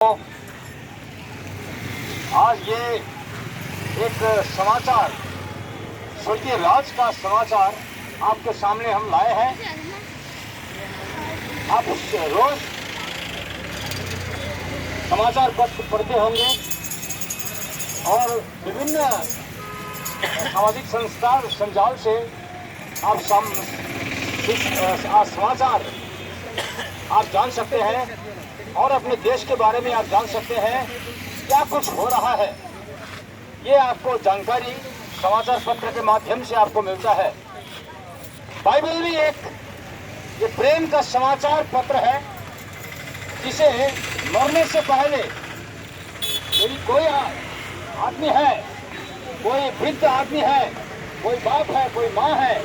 आज ये एक समाचार, स्वर्गीय राज का समाचार आपके सामने हम लाए हैं। आप रोज समाचार पत्र पढ़ते होंगे और विभिन्न सामाजिक संजाल से आप समाचार आप जान सकते हैं और अपने देश के बारे में आप जान सकते हैं क्या कुछ हो रहा है। ये आपको जानकारी समाचार पत्र के माध्यम से आपको मिलता है। बाइबल भी एक ये प्रेम का समाचार पत्र है जिसे मरने से पहले यदि कोई आदमी है, कोई वृद्ध आदमी है, कोई बाप है, कोई माँ है,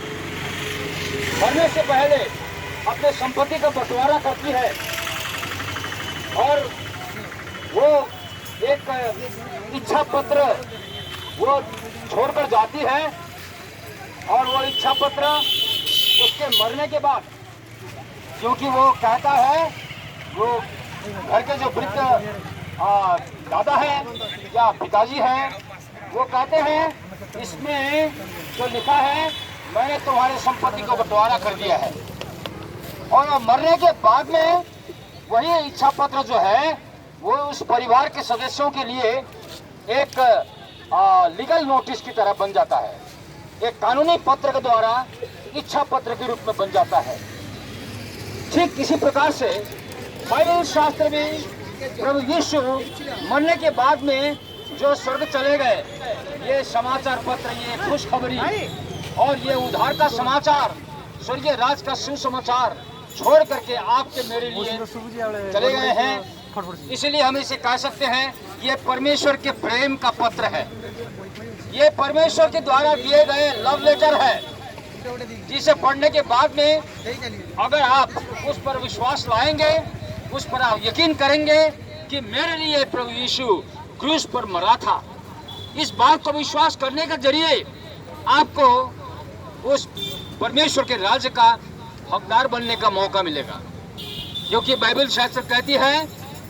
मरने से पहले अपने संपत्ति का बंटवारा करती है और वो एक इच्छा पत्र वो छोड़कर जाती है और वो इच्छा पत्र उसके मरने के बाद, क्योंकि वो कहता है, वो घर के जो वृद्ध दादा है या पिताजी हैं, वो कहते हैं इसमें जो लिखा है मैंने तुम्हारी संपत्ति को बंटवारा कर दिया है। और मरने के बाद में वही इच्छा पत्र जो है वो उस परिवार के सदस्यों के लिए एक लीगल नोटिस की तरह बन जाता है, एक कानूनी पत्र के द्वारा इच्छा पत्र के रूप में बन जाता है। ठीक इसी प्रकार से बाइबल शास्त्र में प्रभु यीशु मरने के बाद में जो स्वर्ग चले गए, ये समाचार पत्र, ये खुशखबरी और ये उद्धार का समाचार, स्वर्गीय राज का सुसमाचार छोड़ करके आपके मेरे लिए चले गए हैं। इसलिए हम इसे कह सकते हैं ये परमेश्वर के प्रेम का पत्र है, ये परमेश्वर के द्वारा दिए गए लव लेटर है, जिसे पढ़ने के बाद में अगर आप उस पर विश्वास लाएंगे, उस पर आप यकीन करेंगे कि मेरे लिए प्रभु यीशु क्रूस पर मरा था, इस बात को विश्वास करने के जरिए आपको उस परमेश्वर के राज्य का हकदार बनने का मौका मिलेगा। क्योंकि बाइबल शास्त्र कहती है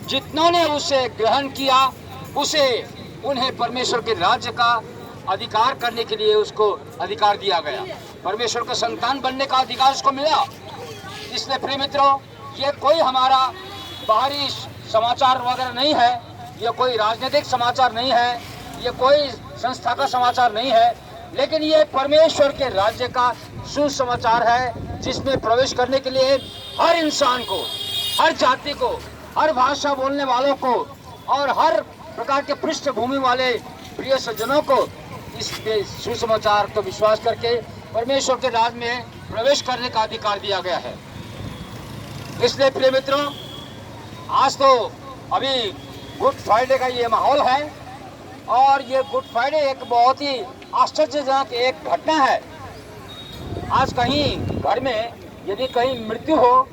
जितनों ने उसे ग्रहण किया उसे उन्हें परमेश्वर के राज्य का अधिकार करने के लिए उसको अधिकार दिया गया, परमेश्वर का संतान बनने का अधिकार उसको मिला। इसलिए प्रिय मित्रों, ये कोई हमारा बाहरी समाचार वगैरह नहीं है, ये कोई राजनीतिक समाचार नहीं है, ये कोई संस्था का समाचार नहीं है, लेकिन ये परमेश्वर के राज्य का सुसमाचार है, जिसमें प्रवेश करने के लिए हर इंसान को, हर जाति को, हर भाषा बोलने वालों को और हर प्रकार के पृष्ठभूमि वाले प्रिय सज्जनों को इस सुसमाचार को विश्वास करके परमेश्वर के राज में प्रवेश करने का अधिकार दिया गया है। इसलिए प्रिय मित्रों, आज तो अभी गुड फ्राइडे का ये माहौल है और ये गुड फ्राइडे एक बहुत ही आश्चर्यजनक एक घटना है। आज कहीं घर में यदि कहीं मृत्यु हो,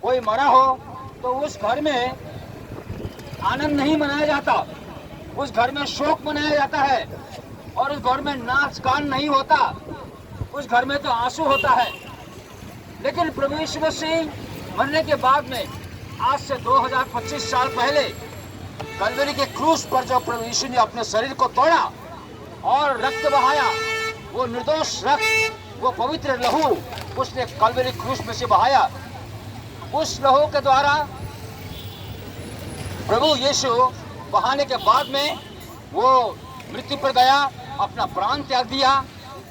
कोई मरा हो, तो उस घर में आनंद नहीं मनाया जाता, उस घर में शोक मनाया जाता है और उस घर में नाच गान नहीं होता, उस घर में तो आंसू होता है। लेकिन प्रभु यीशु मसीह मरने के बाद में आज से 2025 साल पहले कलवरी के क्रूस पर जो प्रभु यीशु ने अपने शरीर को तोड़ा और रक्त बहाया, वो निर्दोष रक्त, वो पवित्र लहू उसने कलवरी क्रूस में से बहाया। उस लहू के द्वारा प्रभु यीशु बहाने के बाद में वो मृत्यु पर गया, अपना प्राण त्याग दिया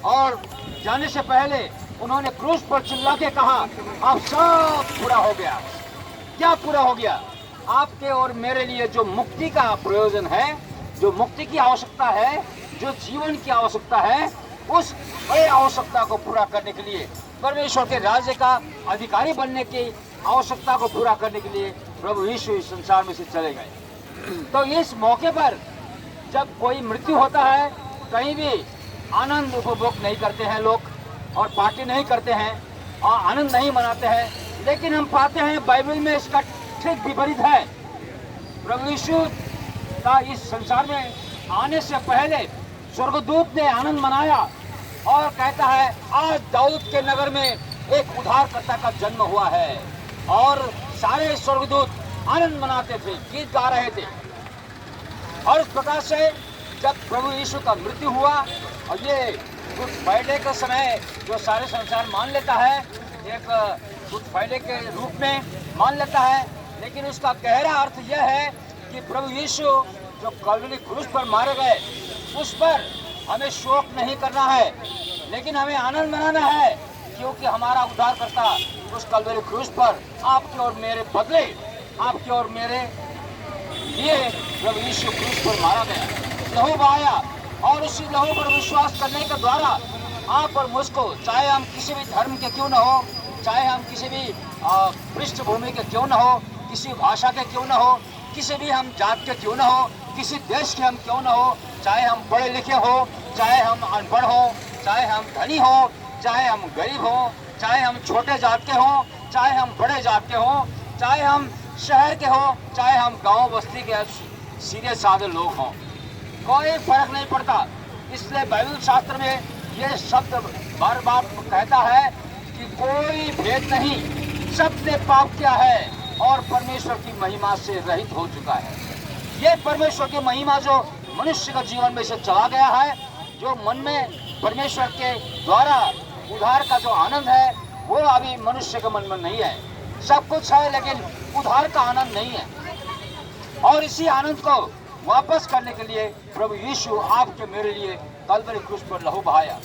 और जाने से पहले उन्होंने क्रूस पर चिल्ला के कहा, अब सब पूरा हो गया। क्या पूरा हो गया? आपके और मेरे लिए जो मुक्ति का प्रयोजन है, जो मुक्ति की आवश्यकता है, जो जीवन की आवश्यकता है, उस बड़ी आवश्यकता को पूरा करने के लिए, परमेश्वर के राज्य का अधिकारी बनने की आवश्यकता को पूरा करने के लिए प्रभु यीशु इस संसार में से चले गए। तो इस मौके पर जब कोई मृत्यु होता है, कहीं भी आनंद उपभोग नहीं करते हैं लोग और पार्टी नहीं करते हैं और आनंद नहीं मनाते हैं, लेकिन हम पाते हैं बाइबल में इसका ठीक विपरीत है। प्रभु यीशु का इस संसार में आने से पहले स्वर्गदूत ने आनंद मनाया और कहता है आज दाऊद के नगर में एक उद्धारकर्ता का जन्म हुआ है और सारे स्वर्गदूत आनंद मनाते थे, गीत गा रहे थे। और इस प्रकार से जब प्रभु यीशु का मृत्यु हुआ और ये गुड फ्राइडे का समय जो सारे संसार मान लेता है, एक गुड फ्राइडे के रूप में मान लेता है, लेकिन उसका गहरा अर्थ यह है कि प्रभु यीशु जो कलवरी क्रूस पर मारे गए, उस पर हमें शोक नहीं करना है, लेकिन हमें आनंद मनाना है, क्योंकि हमारा उद्धारकर्ता उस कलवरी क्रूस पर आपके और मेरे बदले, आपके और मेरे लिए प्रभु यीशु क्रूस पर मारा गया, लहू बहाया। और उसी लहू पर विश्वास करने के द्वारा आप और मुझको, चाहे हम किसी भी धर्म के क्यों न हो, चाहे हम किसी भी पृष्ठभूमि के क्यों न हो, किसी भाषा के क्यों न हो, किसी भी हम जात के क्यों न हो, किसी देश के हम क्यों न हो, चाहे हम पढ़े लिखे हो, चाहे हम अनपढ़ हो, चाहे हम धनी हो, चाहे हम गरीब हो, चाहे हम छोटे जात के हो, चाहे हम बड़े जात के हो, चाहे हम शहर के हो, चाहे हम गांव बस्ती के सीधे साधे लोग हों, कोई फर्क नहीं पड़ता। इसलिए बाइबल शास्त्र में ये शब्द बार बार कहता है कि कोई भेद नहीं, सबने पाप किया है और परमेश्वर की महिमा से रहित हो चुका है। ये परमेश्वर की महिमा जो मनुष्य का जीवन में से चला गया है, जो मन में परमेश्वर के द्वारा उद्धार का जो आनंद है, वो अभी मनुष्य के मन में नहीं है। सब कुछ है लेकिन उद्धार का आनंद नहीं है। और इसी आनंद को वापस करने के लिए प्रभु यीशु आपके मेरे लिए कलवरी क्रूस पर लहू बहाया,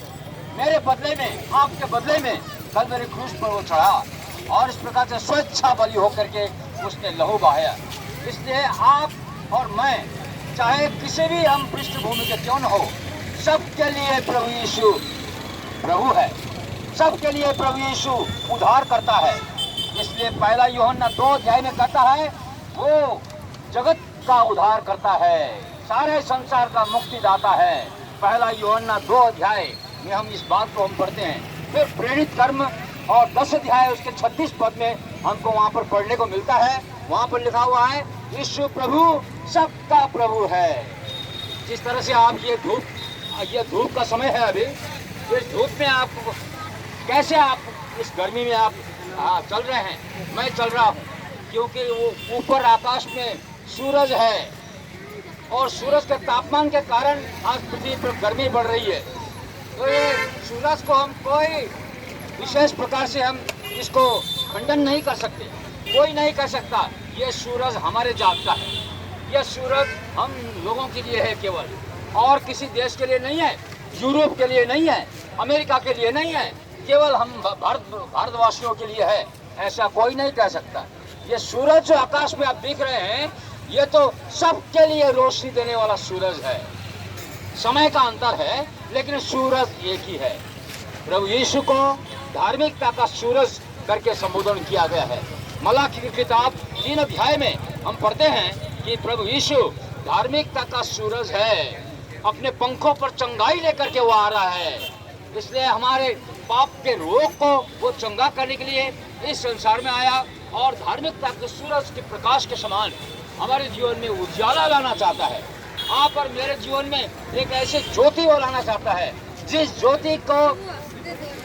मेरे बदले में, आपके बदले में कलवरी क्रूस पर वो चढ़ा और इस प्रकार से स्वेच्छा बलि होकर के उसने लहू बहाया। इसलिए आप और मैं, चाहे किसी भी हम पृष्ठभूमि के क्यों न हो, सबके लिए प्रभु यीशु प्रभु है, सबके लिए प्रभु यीशु उद्धार करता है। इसलिए पहला यूहन्ना 2 अध्याय में कहता है, वो जगत का उद्धार करता है, सारे संसार का मुक्तिदाता है। पहला यूहन्ना 2 अध्याय में हम इस बात को हम पढ़ते हैं। फिर प्रेरित कर्म और 10 अध्याय उसके 36 पद में हमको वहाँ पर पढ़ने को मिलता है। वहाँ पर लिखा हुआ है, यीशु प्रभु सबका प्रभु है। जिस तरह से आप ये धूप का समय है, अभी इस धूप में आप कैसे, आप इस गर्मी में आप चल रहे हैं, मैं चल रहा हूँ, क्योंकि वो ऊपर आकाश में सूरज है और सूरज के तापमान के कारण आज पृथ्वी पर गर्मी बढ़ रही है। तो ये सूरज को हम कोई विशेष प्रकार से हम इसको खंडन नहीं कर सकते, कोई नहीं कर सकता। ये सूरज हमारे जात का है, ये सूरज हम लोगों के लिए है केवल, और किसी देश के लिए नहीं है, यूरोप के लिए नहीं है, अमेरिका के लिए नहीं है, केवल हम भारतवासियों के लिए है, ऐसा कोई नहीं कह सकता। ये सूरज जो आकाश में आप देख रहे हैं, ये तो सबके लिए रोशनी देने वाला सूरज है। समय का अंतर है लेकिन सूरज एक ही है। प्रभु यीशु को धार्मिकता का सूरज करके संबोधन किया गया है। मलाकी की किताब 3 अध्याय में हम पढ़ते हैं कि प्रभु यीशु धार्मिकता का सूरज है, अपने पंखों पर चंगाई लेकर के वो आ रहा है। इसलिए हमारे पाप के रोग को वो चंगा करने के लिए इस संसार में आया और धार्मिकता के सूरज के प्रकाश के समान हमारे जीवन में उजाला लाना चाहता है। आप और मेरे जीवन में एक ऐसे ज्योति वो लाना चाहता है, जिस ज्योति को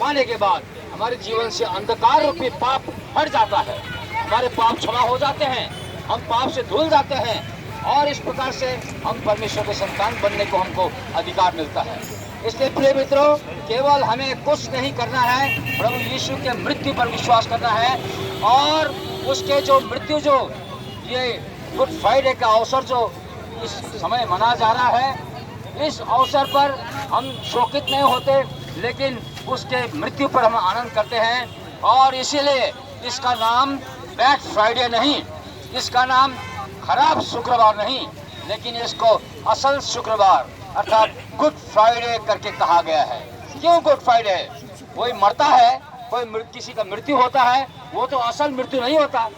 पाने के बाद हमारे जीवन से अंधकार रूपी पाप हट जाता है, हमारे पाप क्षमा हो जाते हैं, हम पाप से धुल जाते हैं और इस प्रकार से हम परमेश्वर के संतान बनने को हमको अधिकार मिलता है। इसलिए प्रिय मित्रों, केवल हमें कुछ नहीं करना है, प्रभु यीशु के मृत्यु पर विश्वास करना है और उसके जो मृत्यु, जो ये गुड फ्राइडे का अवसर जो इस समय मनाया जा रहा है, इस अवसर पर हम शोकित नहीं होते, लेकिन उसके मृत्यु पर हम आनंद करते हैं। और इसीलिए इसका नाम बैड फ्राइडे नहीं, इसका नाम खराब शुक्रवार नहीं, लेकिन इसको असल शुक्रवार अर्थात गुड फ्राइडे करके कहा गया है। क्यों गुड फ्राइडे? कोई मरता है, कोई किसी का मृत्यु होता है, वो तो असल मृत्यु नहीं होता।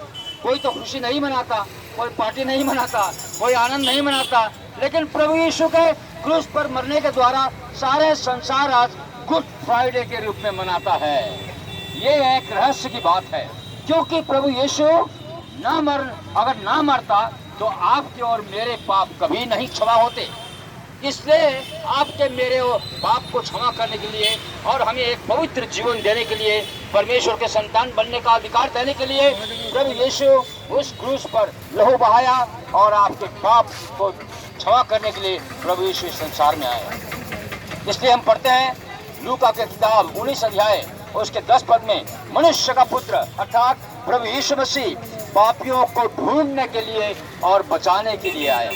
कोई तो खुशी नहीं मनाता, कोई पार्टी नहीं मनाता, कोई आनंद नहीं मनाता, लेकिन प्रभु यीशु के क्रूस पर मरने के द्वारा सारे संसार आज गुड फ्राइडे के रूप में मनाता है। ये एक रहस्य की बात है, क्योंकि प्रभु यीशु अगर ना मरता तो आपके और मेरे पाप कभी नहीं क्षमा होते। इसलिए आपके मेरे पाप को क्षमा करने के लिए और हमें एक पवित्र जीवन देने के लिए, परमेश्वर के संतान बनने का अधिकार देने के लिए प्रभु यीशु उस क्रूस पर लहू बहाया और आपके पाप को क्षमा करने के लिए प्रभु यीशु इस संसार में आए। इसलिए हम पढ़ते हैं लूका के किताब 19 अध्याय और उसके 10 पद में, मनुष्य का पुत्र अर्थात प्रभु यीशु मसीह पापियों को ढूंढने के लिए और बचाने के लिए आए।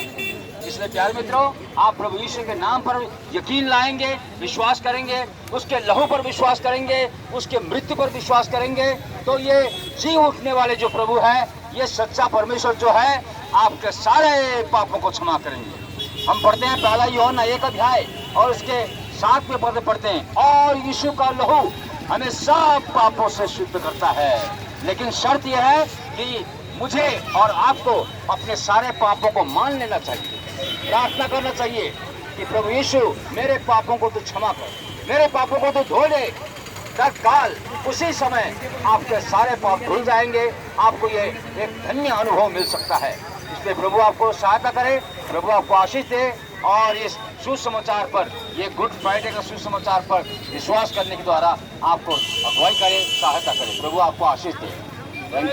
इसलिए प्यारे मित्रों, आप प्रभु यीशु के नाम पर यकीन लाएंगे, विश्वास करेंगे, उसके लहू पर विश्वास करेंगे, उसके मृत्यु पर विश्वास करेंगे, तो ये जी उठने वाले जो प्रभु है, ये सच्चा परमेश्वर जो है, आपके सारे पापों को क्षमा करेंगे। हम पढ़ते हैं पहला यूहन्ना 1 अध्याय और उसके 7वें पद पढ़ते हैं, और यीशु का लहू हमें सब पापों से शुद्ध करता है। लेकिन शर्त यह है कि मुझे और आपको अपने सारे पापों को मान लेना चाहिए, प्रार्थना करना चाहिए कि प्रभु यीशु मेरे पापों को तो क्षमा कर, मेरे पापों को तो धो दे। तत्काल उसी समय आपके सारे पाप धुल जाएंगे, आपको ये एक धन्य अनुभव मिल सकता है। इसलिए प्रभु आपको सहायता करे, प्रभु आपको आशीष दे और इस सुसमाचार पर, ये गुड फ्राइडे का सुसमाचार पर विश्वास करने के द्वारा आपको अगुवाई करे, सहायता करे। प्रभु आपको आशीष दे।